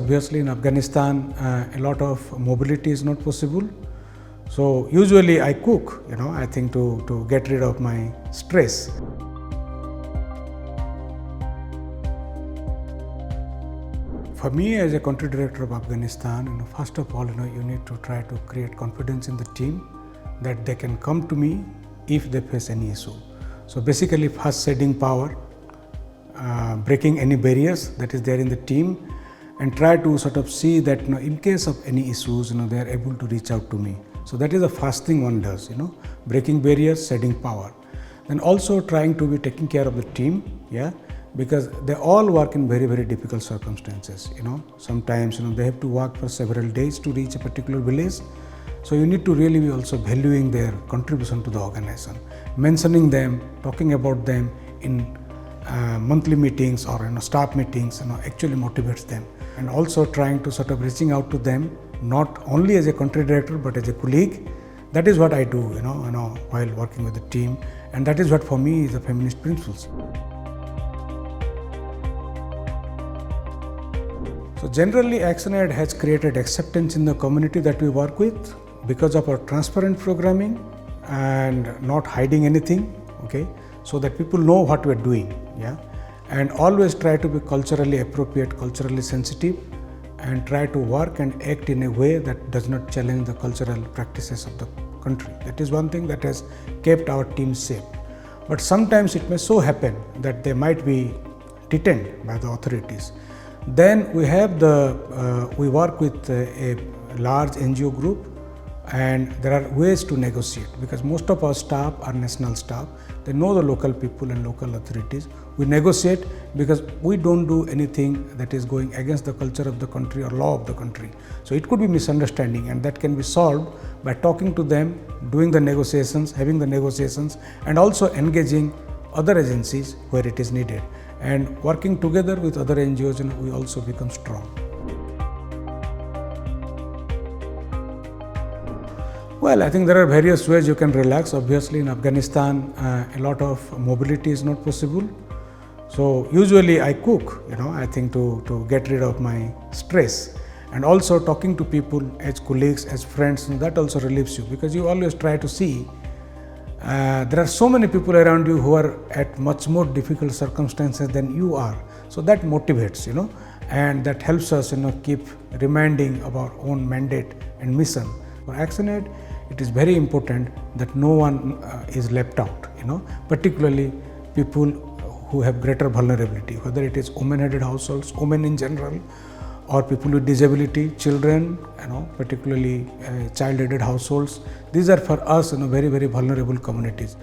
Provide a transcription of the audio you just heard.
obviously in Afghanistan, a lot of mobility is not possible. So usually I cook, I think to get rid of my stress. For me as a country director of Afghanistan, first of all, you need to try to create confidence in the team that they can come to me if they face any issue. So basically first shedding power, breaking any barriers that is there in the team, and try to sort of see that in case of any issues, they are able to reach out to me. So that is the first thing one does, breaking barriers, shedding power. Then also trying to be taking care of the team, because they all work in very, very difficult circumstances. Sometimes they have to work for several days to reach a particular village. So you need to really be also valuing their contribution to the organization, mentioning them, talking about them in monthly meetings or staff meetings, actually motivates them. And also trying to sort of reaching out to them, not only as a country director but as a colleague. That is what I do, while working with the team, and that is what for me is the feminist principles. So generally, ActionAid has created acceptance in the community that we work with because of our transparent programming and not hiding anything, so that people know what we are doing, and always try to be culturally appropriate, culturally sensitive, and try to work and act in a way that does not challenge the cultural practices of the country. That is one thing that has kept our team safe. But sometimes it may so happen that they might be detained by the authorities. Then we have we work with a large NGO group, and there are ways to negotiate because most of our staff are national staff. They know the local people and local authorities. We negotiate because we don't do anything that is going against the culture of the country or law of the country. So it could be misunderstanding, and that can be solved by talking to them, doing the negotiations, having the negotiations, and also engaging other agencies where it is needed. And working together with other NGOs, we also become strong. Well, I think there are various ways you can relax. Obviously, in Afghanistan, a lot of mobility is not possible. So usually I cook, I think to get rid of my stress. And also talking to people as colleagues, as friends, that also relieves you because you always try to see there are so many people around you who are at much more difficult circumstances than you are. So that motivates, and that helps us, keep reminding of our own mandate and mission. For ActionAid, it is very important that no one is left out, particularly people who have greater vulnerability, whether it is women-headed households, women in general, or people with disability, children, particularly child-headed households. These are for us, very, very vulnerable communities.